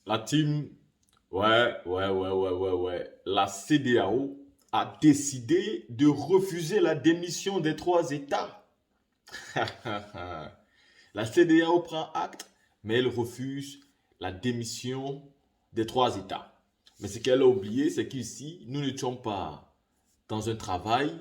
La team, ouais. La CEDEAO a décidé de refuser la démission des trois États. La CEDEAO prend acte, mais elle refuse la démission des trois États. Mais ce qu'elle a oublié, c'est qu'ici, nous n'étions pas dans un travail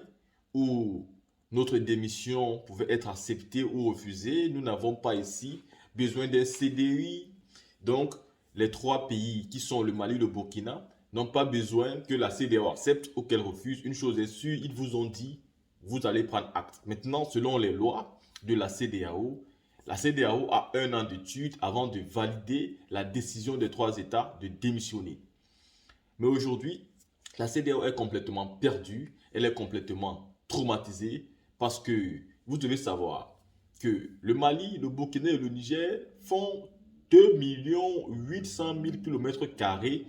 où notre démission pouvait être acceptée ou refusée. Nous n'avons pas ici besoin d'un CDI. Donc, les trois pays qui sont le Mali, le Burkina, n'ont pas besoin que la CEDEAO accepte ou qu'elle refuse. Une chose est sûre, ils vous ont dit, vous allez prendre acte. Maintenant, selon les lois de la CEDEAO a un an d'étude avant de valider la décision des trois États de démissionner. Mais aujourd'hui, la CEDEAO est complètement perdue, elle est complètement traumatisée parce que vous devez savoir que le Mali, le Burkina et le Niger font 2 800 000 km²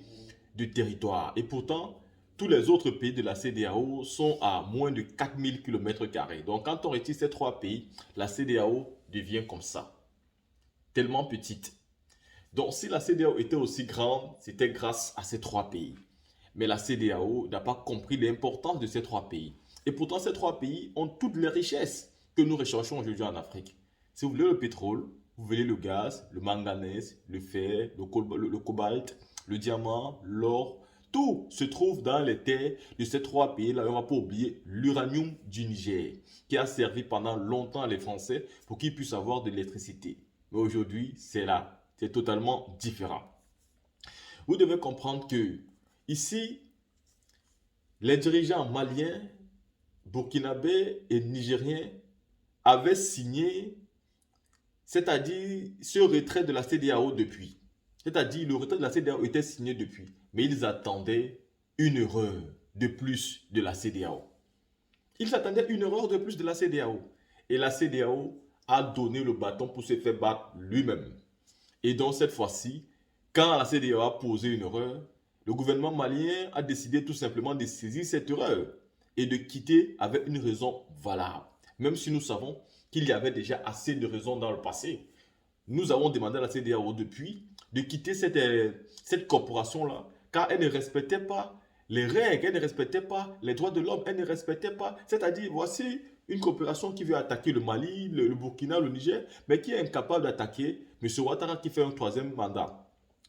de territoire. Et pourtant, tous les autres pays de la CEDEAO sont à moins de 4 000 km². Donc quand on retire ces trois pays, la CEDEAO devient comme ça, tellement petite. Donc si la CEDEAO était aussi grande, c'était grâce à ces trois pays. Mais la CEDEAO n'a pas compris l'importance de ces trois pays. Et pourtant, ces trois pays ont toutes les richesses que nous recherchons aujourd'hui en Afrique. Si vous voulez le pétrole, vous voulez le gaz, le manganèse, le fer, le cobalt, le diamant, l'or. Tout se trouve dans les terres de ces trois pays-là. On ne va pas oublier l'uranium du Niger, qui a servi pendant longtemps les Français pour qu'ils puissent avoir de l'électricité. Mais aujourd'hui, c'est là. C'est totalement différent. Vous devez comprendre que ici, les dirigeants maliens, burkinabés et nigériens avaient signé, c'est-à-dire ce retrait de la CEDEAO depuis. C'est-à-dire le retrait de la CEDEAO était signé depuis, mais ils attendaient une erreur de plus de la CEDEAO. Ils attendaient une erreur de plus de la CEDEAO. Et la CEDEAO a donné le bâton pour se faire battre lui-même. Et donc cette fois-ci, quand la CEDEAO a posé une erreur, le gouvernement malien a décidé tout simplement de saisir cette erreur et de quitter avec une raison valable. Même si nous savons qu'il y avait déjà assez de raisons dans le passé. Nous avons demandé à la CEDEAO depuis de quitter cette corporation-là, car elle ne respectait pas les règles, elle ne respectait pas les droits de l'homme, elle ne respectait pas. C'est-à-dire, voici une coopération qui veut attaquer le Mali, le Burkina, le Niger, mais qui est incapable d'attaquer M. Ouattara qui fait un troisième mandat,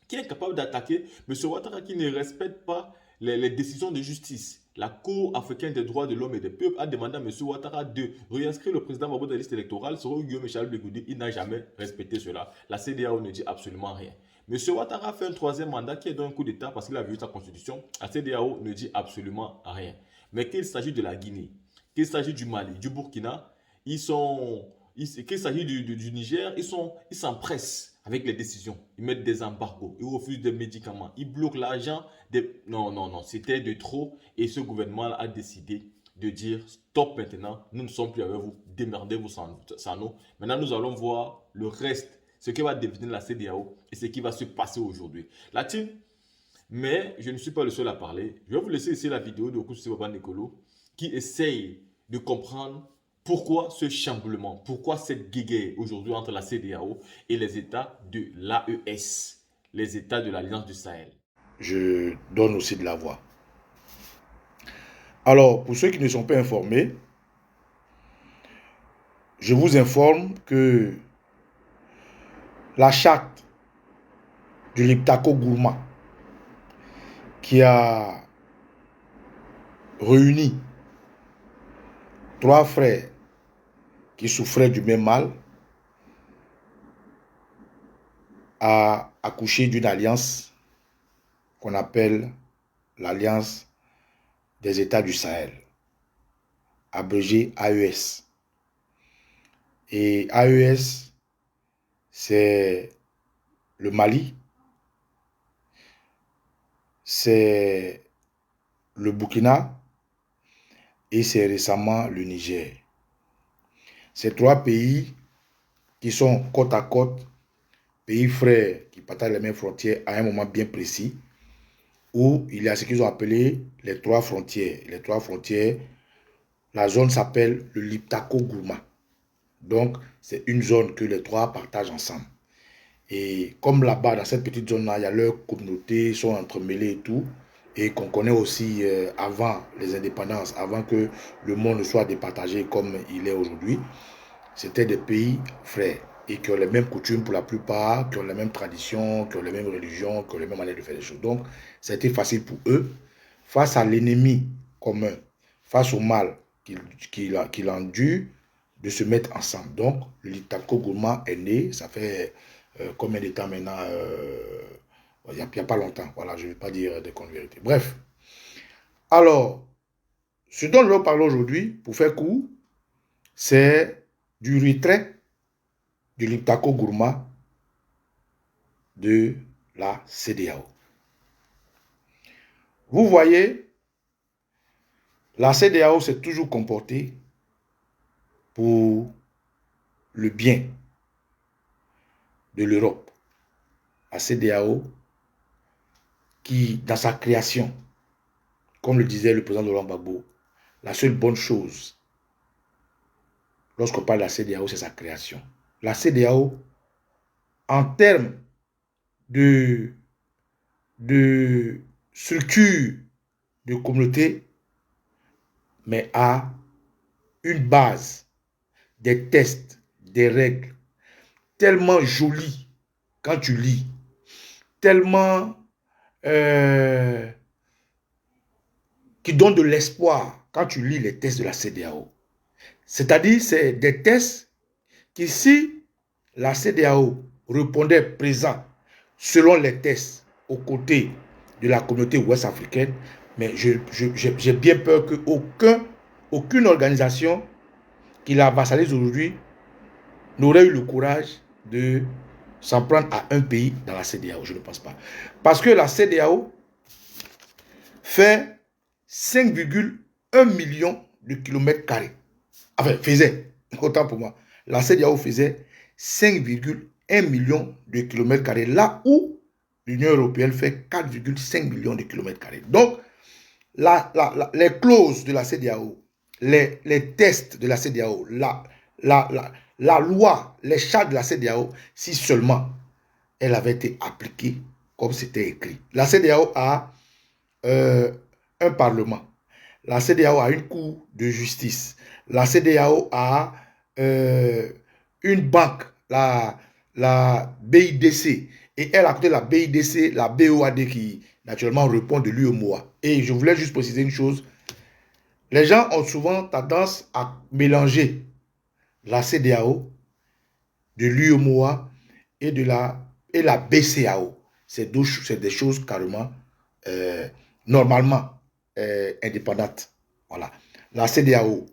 qui est incapable d'attaquer M. Ouattara qui ne respecte pas les décisions de justice. La Cour africaine des droits de l'homme et des peuples a demandé à M. Ouattara de réinscrire le président Mabo de la liste électorale. Selon Guillaume Charles Begoudi, il n'a jamais respecté cela. La CEDEAO ne dit absolument rien. M. Ouattara a fait un troisième mandat qui est d'un coup d'État parce qu'il a vu sa constitution. La CEDEAO ne dit absolument rien. Mais qu'il s'agit de la Guinée, qu'il s'agit du Mali, du Burkina, qu'il s'agit du Niger, ils s'empressent avec les décisions. Ils mettent des embargos, ils refusent des médicaments, ils bloquent l'argent. Non, c'était de trop. Et ce gouvernement a décidé de dire stop maintenant, nous ne sommes plus avec vous, démerdez-vous sans nous. Maintenant, nous allons voir le reste, ce qui va devenir la CEDEAO et ce qui va se passer aujourd'hui. La team, mais je ne suis pas le seul à parler. Je vais vous laisser ici la vidéo de Okusu Baba Nicolo qui essaye de comprendre pourquoi ce chamboulement, pourquoi cette guéguerre aujourd'hui entre la CEDEAO et les États de l'AES, les États de l'Alliance du Sahel. Je donne aussi de la voix. Alors, pour ceux qui ne sont pas informés, je vous informe que la charte du Liptako Gourma, qui a réuni trois frères qui souffraient du même mal, a accouché d'une alliance qu'on appelle l'Alliance des États du Sahel, abrégé AES. Et AES, c'est le Mali, c'est le Burkina et c'est récemment le Niger. Ces trois pays qui sont côte à côte, pays frères qui partagent les mêmes frontières à un moment bien précis, où il y a ce qu'ils ont appelé les trois frontières. Les trois frontières, la zone s'appelle le Liptako Gourma. Donc, c'est une zone que les trois partagent ensemble. Et comme là-bas, dans cette petite zone-là, il y a leurs communautés, sont entremêlées et tout, et qu'on connaît aussi avant les indépendances, avant que le monde soit départagé comme il est aujourd'hui, c'était des pays frères et qui ont les mêmes coutumes pour la plupart, qui ont les mêmes traditions, qui ont les mêmes religions, qui ont les mêmes manières de faire les choses. Donc, ça a été facile pour eux, face à l'ennemi commun, face au mal qu'il endure, de se mettre ensemble. Donc, le Liptako Gourma est né, ça fait combien de temps maintenant il n'y a pas longtemps, voilà, je ne vais pas dire des conneries. Bref, alors, ce dont je vais parler aujourd'hui, pour faire court, c'est du retrait du Liptako Gourma de la CEDEAO. Vous voyez, la CEDEAO s'est toujours comportée pour le bien de l'Europe. La CEDEAO qui, dans sa création, comme le disait le président Laurent Gbagbo, la seule bonne chose, lorsqu'on parle de la CEDEAO, c'est sa création. La CEDEAO, en termes de structure de communauté, mais a une base, des tests, des règles, tellement jolies quand tu lis, tellement qui donnent de l'espoir quand tu lis les tests de la CEDEAO. C'est-à-dire, c'est des tests qui, si la CEDEAO répondait présent selon les tests aux côtés de la communauté ouest africaine, mais j'ai bien peur qu'aucune organisation qui la vassalise aujourd'hui n'aurait eu le courage de s'en prendre à un pays dans la CEDEAO. Je ne pense pas. Parce que la CEDEAO fait 5,1 millions de kilomètres carrés. Enfin, faisait, autant pour moi. La CEDEAO faisait 5,1 millions de kilomètres carrés, là où l'Union européenne fait 4,5 millions de kilomètres carrés. Donc, les clauses de la CEDEAO, les tests de la CEDEAO, la loi, les chartes de la CEDEAO, si seulement elle avait été appliquée comme c'était écrit. La CEDEAO a un parlement. La CEDEAO a une cour de justice. La CEDEAO a une banque, la BIDC. Et elle, à côté de la BIDC, la BOAD qui, naturellement, répond de l'UEMOA. Et je voulais juste préciser une chose. Les gens ont souvent tendance à mélanger la CEDEAO, de l'UEMOA et la BCAO. C'est des choses carrément, normalement, indépendantes. Voilà. La CEDEAO,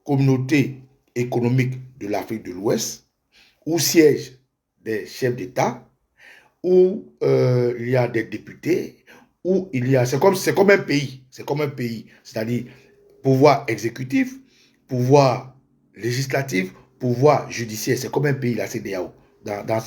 Communauté économique de l'Afrique de l'Ouest, où siègent des chefs d'État, où il y a des députés, où il y a... C'est comme un pays. C'est comme un pays. C'est-à-dire pouvoir exécutif, pouvoir législatif, pouvoir judiciaire. C'est comme un pays, la CEDEAO, dans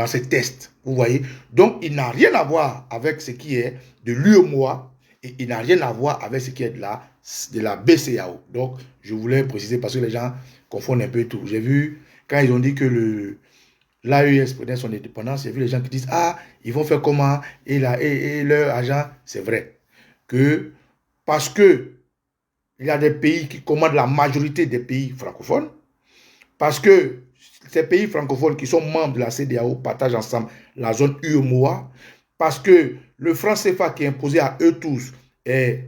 ses tests. Vous voyez? Donc, il n'a rien à voir avec ce qui est de l'UEMOA et il n'a rien à voir avec ce qui est de la BCAO. Donc, je voulais préciser parce que les gens confondent un peu tout. J'ai vu, quand ils ont dit que l'AES prenait son indépendance, j'ai vu les gens qui disent, ah, ils vont faire comment? Et leur agent, c'est vrai. Parce que il y a des pays qui commandent la majorité des pays francophones, parce que ces pays francophones qui sont membres de la CEDEAO partagent ensemble la zone UEMOA, parce que le franc CFA qui est imposé à eux tous est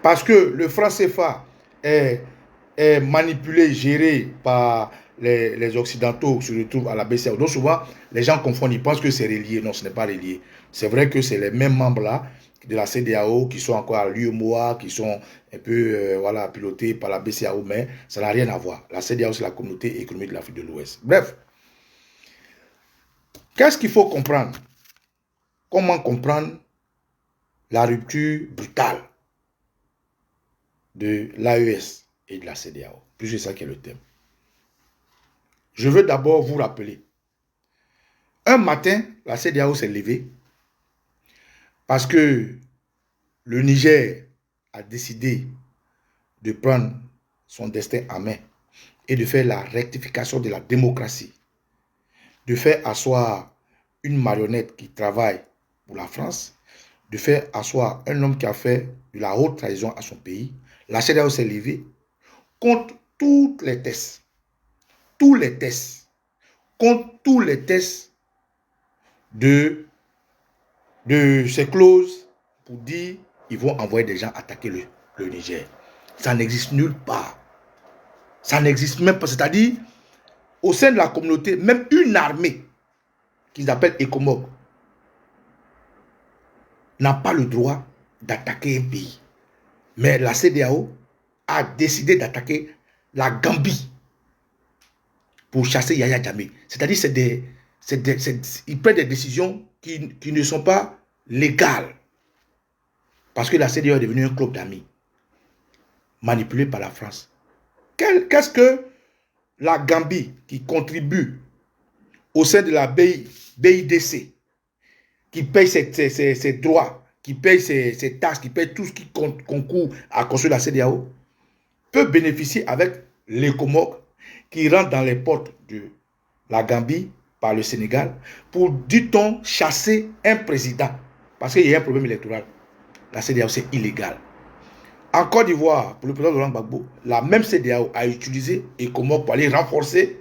parce que le franc CFA est manipulé, géré par les Occidentaux qui se retrouvent à la BCAO. Donc souvent, les gens confondent, ils pensent que c'est relié. Non, ce n'est pas relié. C'est vrai que c'est les mêmes membres-là de la CEDEAO qui sont encore à l'UEMOA, qui sont un peu voilà, pilotés par la BCAO, mais ça n'a rien à voir. La CEDEAO, c'est la communauté économique de l'Afrique de l'Ouest. Bref, qu'est-ce qu'il faut comprendre? Comment comprendre la rupture brutale de l'AES et de la CEDEAO, puisque c'est ça qui est le thème. Je veux d'abord vous rappeler Un matin, la CEDEAO s'est levée parce que le Niger a décidé de prendre son destin en main et de faire la rectification de la démocratie, de faire asseoir une marionnette qui travaille pour la France, de faire asseoir un homme qui a fait de la haute trahison à son pays. La CEDEAO s'est levée contre toutes les tests, contre tous les tests de ces clauses pour dire qu'ils vont envoyer des gens attaquer le Niger. Ça n'existe nulle part. Ça n'existe même pas. C'est-à-dire, au sein de la communauté, même une armée qu'ils appellent ECOMOG n'a pas le droit d'attaquer un pays. Mais la CEDEAO a décidé d'attaquer la Gambie pour chasser Yaya Jammeh. C'est-à-dire, ils prennent des décisions qui ne sont pas légales. Parce que la CEDEAO est devenue un club d'amis manipulé par la France. Qu'est-ce que la Gambie, qui contribue au sein de la BIDC, qui paye ses droits, qui paye ses taxes, qui paye tout ce qui concourt à construire la CEDEAO, peut bénéficier avec l'ECOMOG qui rentre dans les portes de la Gambie par le Sénégal pour, dit-on, chasser un président. Parce qu'il y a un problème électoral. La CEDEAO, c'est illégal. En Côte d'Ivoire, pour le président Laurent Gbagbo, la même CEDEAO a utilisé ECOMOG pour aller renforcer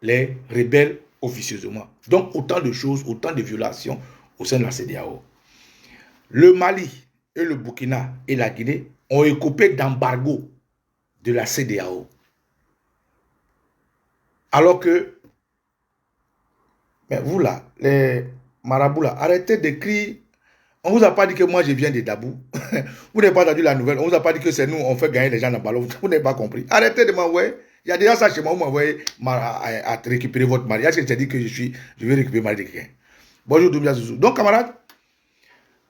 les rebelles officieusement. Donc, autant de choses, autant de violations au sein de la CEDEAO. Le Mali et le Burkina et la Guinée ont écopé d'embargo de la CEDEAO. Alors que, mais vous là, les marabouts là, arrêtez d'écrire. On ne vous a pas dit que moi je viens de Dabou. Vous n'avez pas entendu la nouvelle. On ne vous a pas dit que c'est nous, on fait gagner les gens dans le ballon. Vous n'avez pas compris. Arrêtez de m'envoyer. Il y a déjà ça chez moi. Vous m'envoyez à récupérer votre mari. Est-ce que tu as dit que je vais récupérer le mari de quelqu'un? Bonjour Doumia Zouzou. Donc camarades,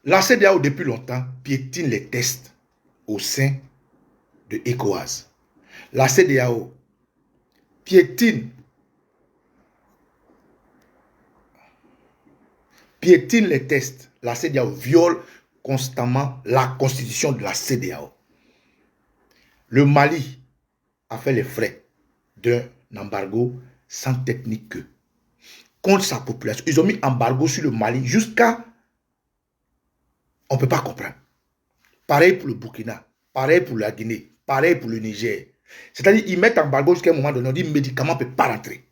la CEDEAO depuis longtemps piétine les tests au sein de ECOWAS. La CEDEAO piétine les tests. La CEDEAO viole constamment la constitution de la CEDEAO. Le Mali a fait les frais d'un embargo sans technique que contre sa population. Ils ont mis embargo sur le Mali jusqu'à... On ne peut pas comprendre. Pareil pour le Burkina, pareil pour la Guinée, pareil pour le Niger. C'est-à-dire qu'ils mettent embargo jusqu'à un moment donné, on dit médicaments ne peuvent pas rentrer.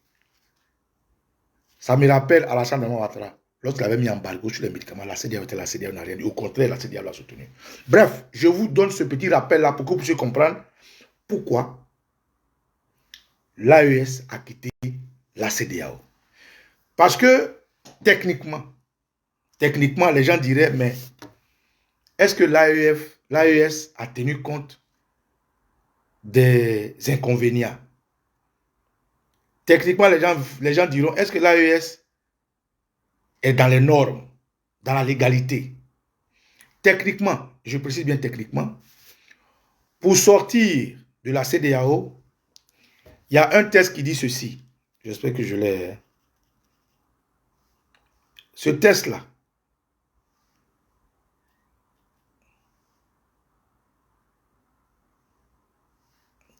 Ça me rappelle Alassane Ouattara. Lorsqu'il avait mis embargo sur les médicaments, la CEDEAO n'a rien dit. Au contraire, la CEDEAO l'a soutenu. Bref, je vous donne ce petit rappel-là pour que vous puissiez comprendre pourquoi l'AES a quitté la CEDEAO. Parce que, techniquement, les gens diraient, mais est-ce que l'AES a tenu compte des inconvénients? Techniquement, les gens diront, est-ce que l'AES est dans les normes, dans la légalité? Techniquement, je précise bien techniquement, pour sortir de la CEDEAO, il y a un test qui dit ceci. J'espère que je l'ai. Ce test-là,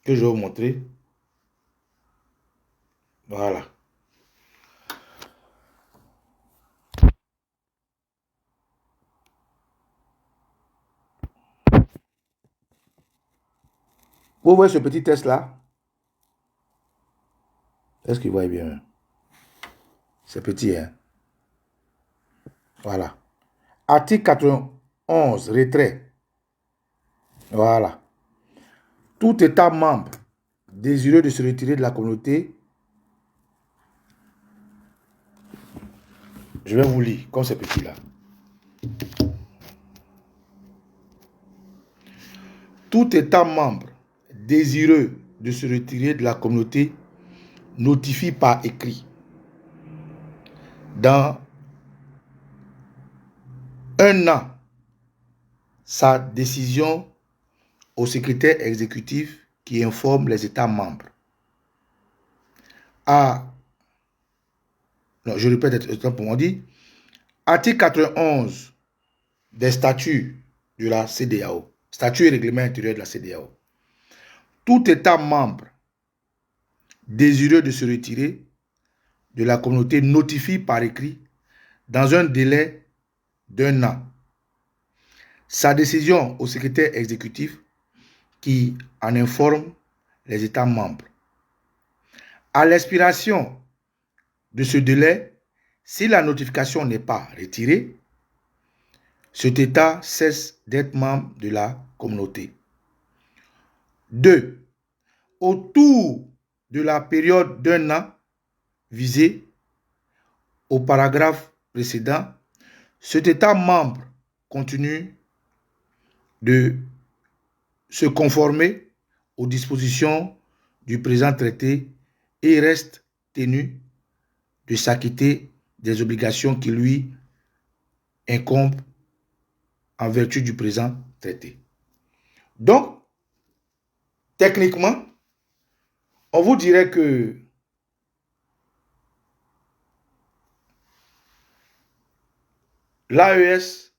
que je vais vous montrer. Voilà. Vous voyez ce petit test-là? Est-ce que vous voyez bien? C'est petit, hein? Voilà. Article 91, retrait. Voilà. Tout État membre désireux de se retirer de la communauté, je vais vous lire comme c'est petit là. Tout État membre désireux de se retirer de la communauté notifie par écrit dans un an sa décision au secrétaire exécutif qui informe les États membres. À non, je répète, autant pour moi, on dit, article 91 des statuts de la CEDEAO, statuts et règlements intérieurs de la CEDEAO. Tout État membre désireux de se retirer de la communauté notifie par écrit dans un délai d'1 an sa décision au secrétaire exécutif qui en informe les États membres. À l'expiration de ce délai, si la notification n'est pas retirée, cet État cesse d'être membre de la communauté. 2. Autour de la période d'1 an visée au paragraphe précédent, cet État membre continue de se conformer aux dispositions du présent traité et reste tenu de s'acquitter des obligations qui lui incombent en vertu du présent traité. Donc, techniquement, on vous dirait que l'AES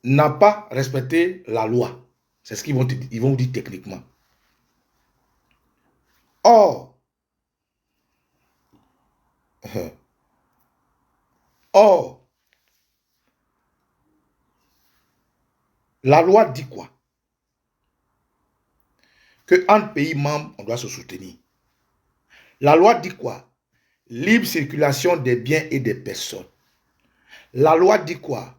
n'a pas respecté la loi. C'est ce qu'ils vont vous dire techniquement. Or, la loi dit quoi? Que entre pays membres, on doit se soutenir. La loi dit quoi? Libre circulation des biens et des personnes. La loi dit quoi?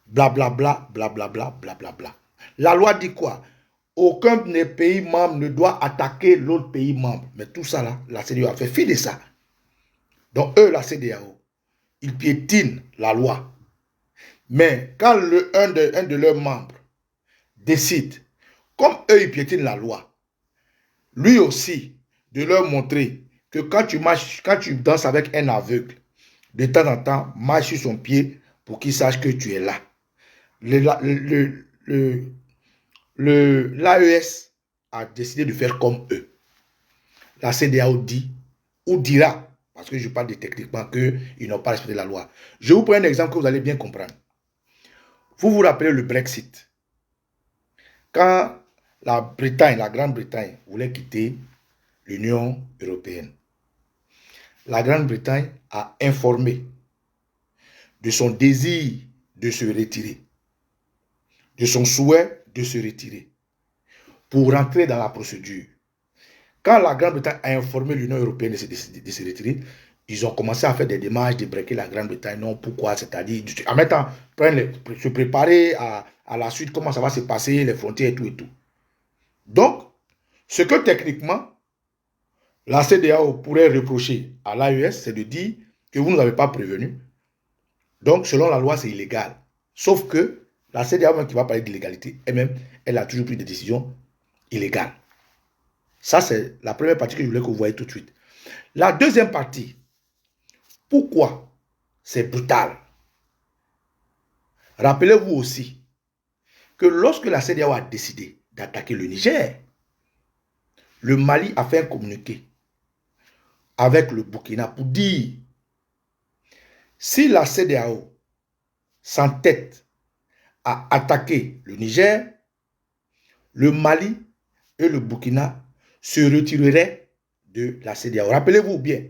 Blablabla, blablabla, blablabla. La loi dit quoi? Aucun des pays membres ne doit attaquer l'autre pays membre. Mais tout ça là, la CEDEAO a fait fi de ça. Donc eux, la CEDEAO, ils piétinent la loi. Mais quand un de leurs membres décide, comme eux, ils piétinent la loi, lui aussi, de leur montrer que quand tu marches, quand tu danses avec un aveugle, de temps en temps, marche sur son pied pour qu'il sache que tu es là. L'AES a décidé de faire comme eux. La CEDEAO dit, ou dira, parce que je parle de techniquement, qu'ils n'ont pas respecté la loi. Je vous prends un exemple que vous allez bien comprendre. Vous vous rappelez le Brexit. Quand la Bretagne, la Grande-Bretagne, voulait quitter l'Union européenne, la Grande-Bretagne a informé de son désir de se retirer, de son souhait de se retirer, pour rentrer dans la procédure. Quand la Grande-Bretagne a informé l'Union européenne de se retirer, ils ont commencé à faire des démarches de breaker la Grande-Bretagne. Non, pourquoi? C'est-à-dire, en même temps, se préparer à la suite, comment ça va se passer, les frontières et tout et tout. Donc, ce que techniquement, la CEDEAO pourrait reprocher à l'AES, c'est de dire que vous ne nous avez pas prévenu. Donc, selon la loi, c'est illégal. Sauf que la CEDEAO, même qui va parler d'illégalité, elle-même, elle a toujours pris des décisions illégales. Ça, c'est la première partie que je voulais que vous voyez tout de suite. La deuxième partie, pourquoi c'est brutal? Rappelez-vous aussi que lorsque la CEDEAO a décidé d'attaquer le Niger, le Mali a fait un communiqué avec le Burkina pour dire si la CEDEAO s'entête à attaquer le Niger, le Mali et le Burkina se retireraient de la CEDEAO. Rappelez-vous bien.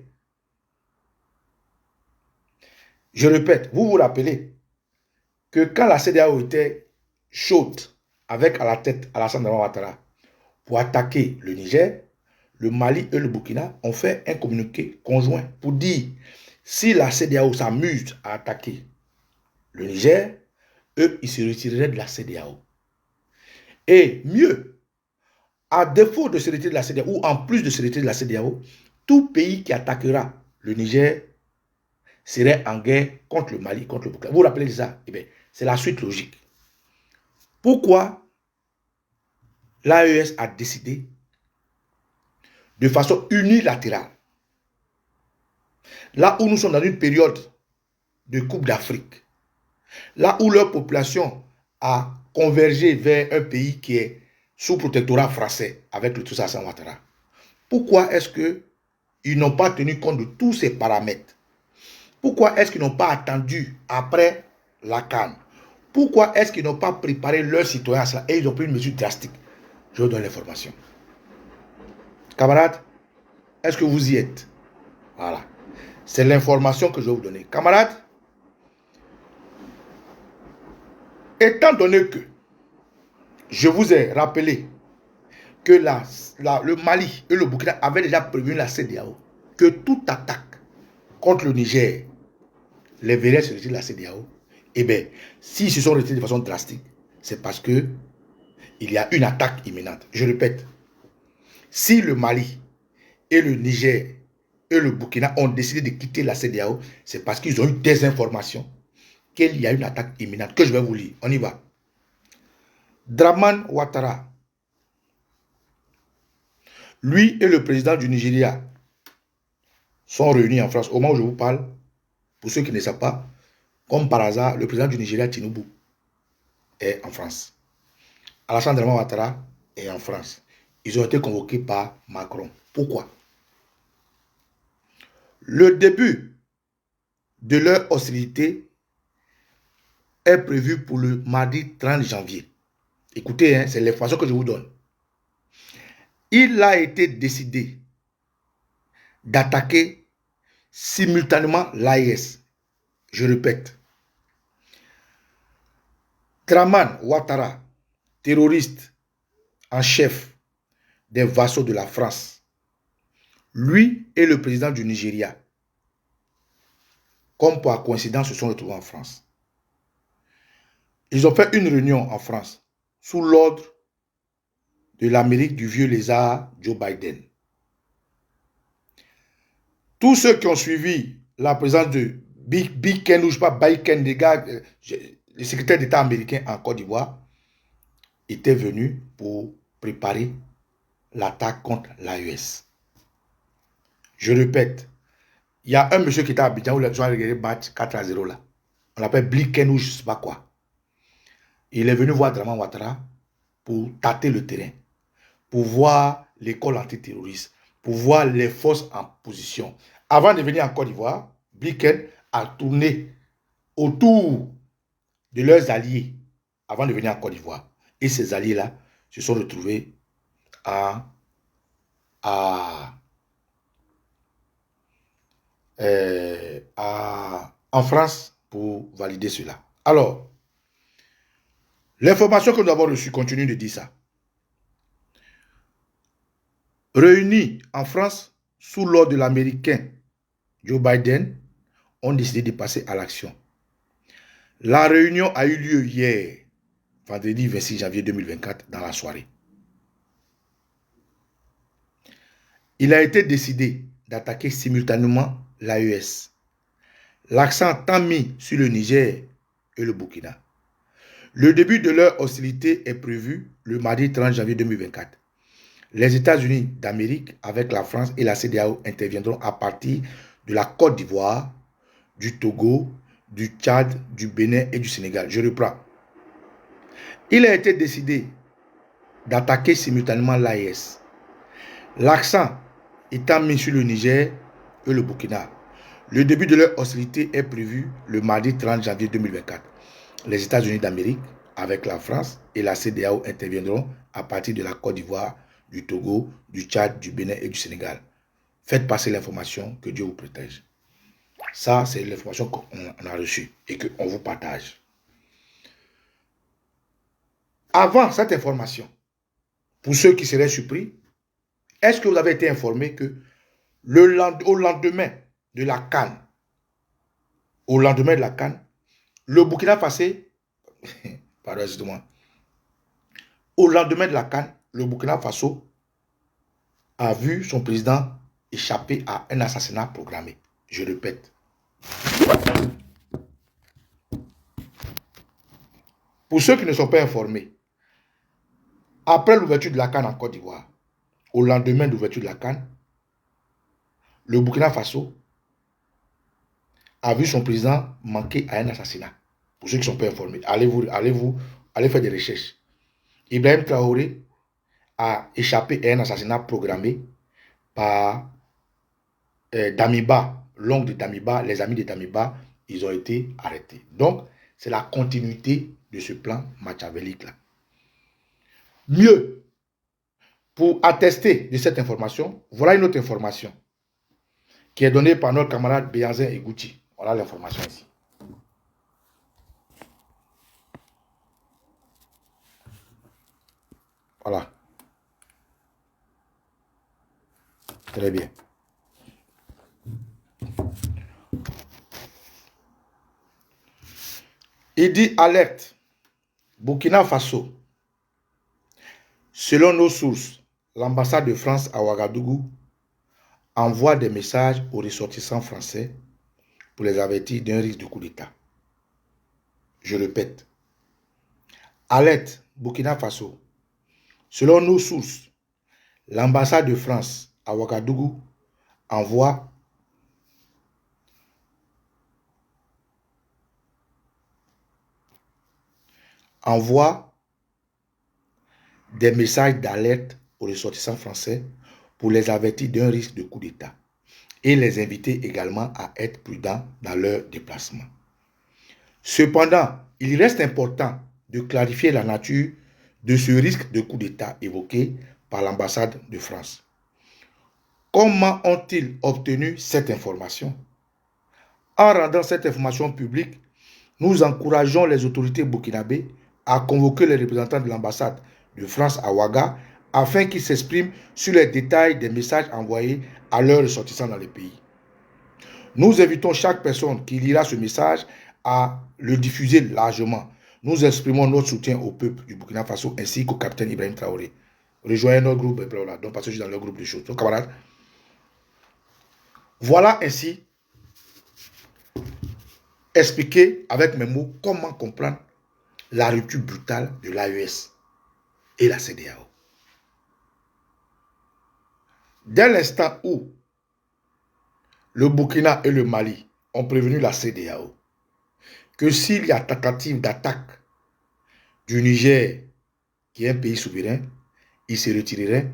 Je répète, vous vous rappelez que quand la CEDEAO était chaude avec à la tête Alassane Dramane Ouattara pour attaquer le Niger, le Mali et le Burkina ont fait un communiqué conjoint pour dire si la CEDEAO s'amuse à attaquer le Niger, eux, ils se retireraient de la CEDEAO. Et mieux, à défaut de se retirer de la CEDEAO, ou en plus de se retirer de la CEDEAO, tout pays qui attaquera le Niger serait en guerre contre le Mali, contre le Burkina. Vous vous rappelez de ça? Eh bien, c'est la suite logique. Pourquoi l'AES a décidé de façon unilatérale, là où nous sommes dans une période de Coupe d'Afrique, là où leur population a convergé vers un pays qui est sous protectorat français avec le Toussaint Ouattara, pourquoi est-ce que ils n'ont pas tenu compte de tous ces paramètres? Pourquoi est-ce qu'ils n'ont pas attendu après la CAN? Pourquoi est-ce qu'ils n'ont pas préparé leurs citoyens à cela et ils ont pris une mesure drastique? Je vous donne l'information. Camarades, est-ce que vous y êtes? Voilà. C'est l'information que je vais vous donner. Camarades, étant donné que je vous ai rappelé que le Mali et le Burkina avaient déjà prévenu la CEDEAO que toute attaque contre le Niger les verrait se retirer de la CEDEAO, eh bien, s'ils se sont retirés de façon drastique, c'est parce que il y a une attaque imminente. Je répète, si le Mali et le Niger et le Burkina ont décidé de quitter la CEDEAO, c'est parce qu'ils ont eu des informations qu'il y a une attaque imminente, que je vais vous lire. On y va. Dramane Ouattara, lui et le président du Nigeria sont réunis en France. Au moment où je vous parle, pour ceux qui ne savent pas, comme par hasard, le président du Nigeria, Tinubu, est en France. Alassane Dramane Ouattara est en France. Ils ont été convoqués par Macron. Pourquoi? Le début de leur hostilité est prévu pour le mardi 30 janvier. Écoutez, hein, c'est l'information que je vous donne. Il a été décidé d'attaquer simultanément l'AES. Je répète. Dramane Ouattara, terroriste en chef des vassaux de la France, lui et le président du Nigeria, comme par coïncidence, se sont retrouvés en France. Ils ont fait une réunion en France sous l'ordre de l'Amérique du vieux lézard Joe Biden. Tous ceux qui ont suivi la présence de Biken, ou je ne sais pas, Biden, les gars, le secrétaire d'État américain en Côte d'Ivoire, étaient venus pour préparer l'attaque contre l'AES. Je répète, il y a un monsieur qui était à Abidjan où les gens ont regardé match 4-0 là. On l'appelle Bliken ou je ne sais pas quoi. Il est venu voir Dramane Ouattara pour tâter le terrain, pour voir l'école antiterroriste, pour voir les forces en position. Avant de venir en Côte d'Ivoire, Bliken a tourné autour de leurs alliés avant de venir en Côte d'Ivoire. Et ces alliés-là se sont retrouvés en France pour valider cela. Alors, l'information que nous avons reçue continue de dire ça. Réunis en France sous l'ordre de l'Américain Joe Biden, ont décidé de passer à l'action. La réunion a eu lieu hier, vendredi 26 janvier 2024, dans la soirée. Il a été décidé d'attaquer simultanément l'AES. L'accent tant mis sur le Niger et le Burkina. Le début de leur hostilité est prévu le mardi 30 janvier 2024. Les États-Unis d'Amérique, avec la France et la CEDEAO, interviendront à partir de la Côte d'Ivoire, du Togo, du Tchad, du Bénin et du Sénégal. Je reprends. Il a été décidé d'attaquer simultanément l'AES. L'accent étant mis sur le Niger et le Burkina. Le début de leur hostilité est prévu le mardi 30 janvier 2024. Les États-Unis d'Amérique, avec la France et la CEDEAO, interviendront à partir de la Côte d'Ivoire, du Togo, du Tchad, du Bénin et du Sénégal. Faites passer l'information, que Dieu vous protège. Ça, c'est l'information qu'on a reçue et qu'on vous partage. Avant cette information, pour ceux qui seraient surpris, est-ce que vous avez été informé que au lendemain de la CAN, le Burkina Faso, pardon, excusez-moi, au lendemain de la CAN, le Burkina Faso a vu son président échapper à un assassinat programmé. Je répète. Pour ceux qui ne sont pas informés, après l'ouverture de la CAN en Côte d'Ivoire, au lendemain de l'ouverture de la CAN, le Burkina Faso a vu son président manquer à un assassinat. Pour ceux qui ne sont pas informés, allez faire des recherches. Ibrahim Traoré a échappé à un assassinat programmé par Damiba, l'oncle de Damiba, les amis de Damiba, ils ont été arrêtés. Donc, c'est la continuité de ce plan machiavélique-là. Mieux, pour attester de cette information, voilà une autre information qui est donnée par notre camarade Béanzin Egouti. Voilà l'information ici. Voilà. Très bien. Il dit alerte. Burkina Faso. Selon nos sources, l'ambassade de France à Ouagadougou envoie des messages aux ressortissants français pour les avertir d'un risque de coup d'État. Je répète. Alerte. Burkina Faso. Selon nos sources, l'ambassade de France à Ouagadougou envoie des messages d'alerte aux ressortissants français pour les avertir d'un risque de coup d'État et les inviter également à être prudents dans leur déplacement. Cependant, il reste important de clarifier la nature de ce risque de coup d'État évoqué par l'ambassade de France. Comment ont-ils obtenu cette information? En rendant cette information publique, nous encourageons les autorités burkinabées à convoquer les représentants de l'ambassade de France à Ouaga afin qu'ils s'expriment sur les détails des messages envoyés à leurs ressortissants dans le pays. Nous invitons chaque personne qui lira ce message à le diffuser largement. Nous exprimons notre soutien au peuple du Burkina Faso ainsi qu'au capitaine Ibrahim Traoré. Rejoignez notre groupe, donc parce que je suis dans leur groupe de choses. Donc, camarades, voilà ainsi expliquer avec mes mots comment comprendre la rupture brutale de l'AES et la CEDEAO. Dès l'instant où le Burkina et le Mali ont prévenu la CEDEAO que s'il y a tentative d'attaque du Niger, qui est un pays souverain, ils se retireraient.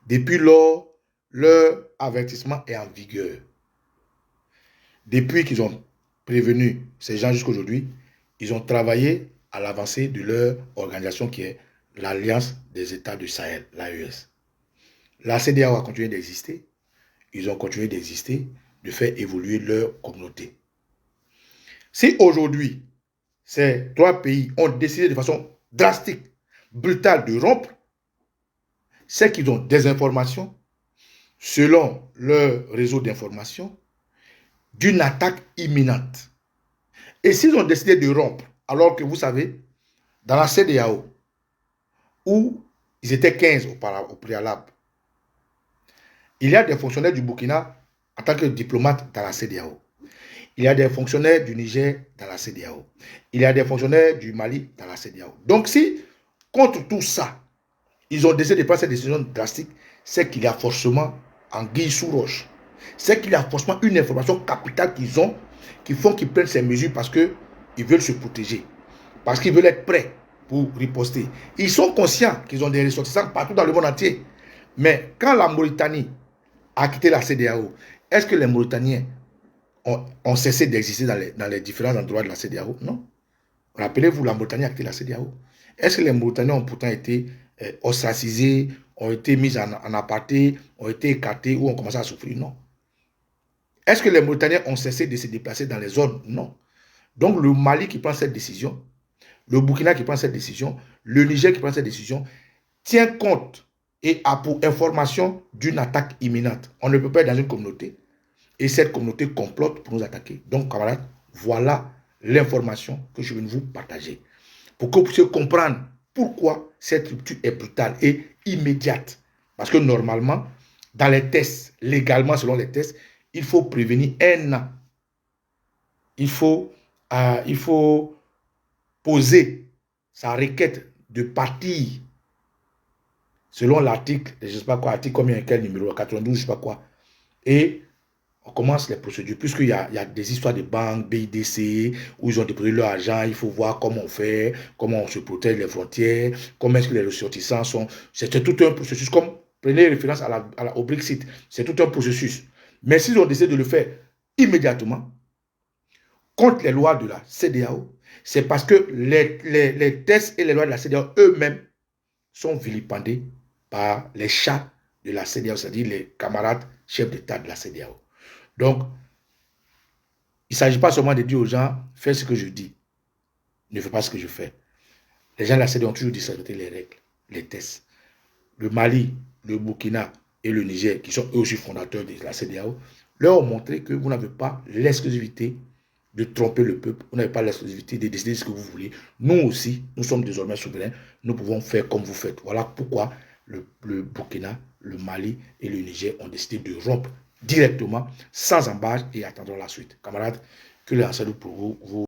Depuis lors, leur avertissement est en vigueur. Depuis qu'ils ont prévenu ces gens jusqu'à aujourd'hui, ils ont travaillé à l'avancée de leur organisation qui est l'Alliance des États du Sahel, l'AES. La CEDEAO a continué d'exister. Ils ont continué d'exister, de faire évoluer leur communauté. Si aujourd'hui, ces trois pays ont décidé de façon drastique, brutale de rompre, c'est qu'ils ont des informations, selon leur réseau d'information, d'une attaque imminente. Et s'ils ont décidé de rompre, alors que vous savez, dans la CEDEAO, où ils étaient 15 au préalable, il y a des fonctionnaires du Burkina en tant que diplomates dans la CEDEAO. Il y a des fonctionnaires du Niger dans la CEDEAO. Il y a des fonctionnaires du Mali dans la CEDEAO. Donc si, contre tout ça, ils ont décidé de prendre cette décision drastique, c'est qu'il y a forcément anguille sous roche. C'est qu'il y a forcément une information capitale qu'ils ont, qui font qu'ils prennent ces mesures parce qu'ils veulent se protéger. Parce qu'ils veulent être prêts pour riposter. Ils sont conscients qu'ils ont des ressortissants partout dans le monde entier. Mais quand la Mauritanie a quitté la CEDEAO, est-ce que les Mauritaniens ont cessé d'exister dans les différents endroits de la CEDEAO? Non. Rappelez-vous, la Mauritanie a quitté la CEDEAO. Est-ce que les Mauritaniens ont pourtant été ostracisés, ont été mis en aparté, ont été écartés ou ont commencé à souffrir? Non. Est-ce que les Mauritaniens ont cessé de se déplacer dans les zones? Non. Donc le Mali qui prend cette décision, le Burkina qui prend cette décision, le Niger qui prend cette décision, tient compte et a pour information d'une attaque imminente. On ne peut pas être dans une communauté et cette communauté complote pour nous attaquer. Donc, camarades, voilà l'information que je viens de vous partager. Pour que vous puissiez comprendre pourquoi cette rupture est brutale et immédiate. Parce que normalement, dans les tests, légalement selon les tests, il faut prévenir un an. Il faut poser sa requête de partir selon l'article, je ne sais pas quoi, article combien, quel numéro, 92, je ne sais pas quoi. Et on commence les procédures, puisqu'il y a des histoires de banques, BIDC, où ils ont déposé leur argent, il faut voir comment on fait, comment on se protège les frontières, comment est-ce que les ressortissants sont. C'est tout un processus, comme prenez référence au Brexit, c'est tout un processus. Mais s'ils ont décidé de le faire immédiatement, contre les lois de la CEDEAO, c'est parce que les tests et les lois de la CEDEAO eux-mêmes sont vilipendés par les chats de la CEDEAO, c'est-à-dire les camarades chefs d'État de la CEDEAO. Donc, il ne s'agit pas seulement de dire aux gens, fais ce que je dis, ne fais pas ce que je fais. Les gens de la CEDEAO ont toujours disrespecté les règles, les tests. Le Mali, le Burkina et le Niger, qui sont eux aussi fondateurs de la CEDEAO, leur ont montré que vous n'avez pas l'exclusivité de tromper le peuple, vous n'avez pas l'exclusivité de décider ce que vous voulez. Nous aussi, nous sommes désormais souverains, nous pouvons faire comme vous faites. Voilà pourquoi le Burkina, le Mali et le Niger ont décidé de rompre directement, sans embâche et attendons la suite. Camarades, que les enseignants pour vous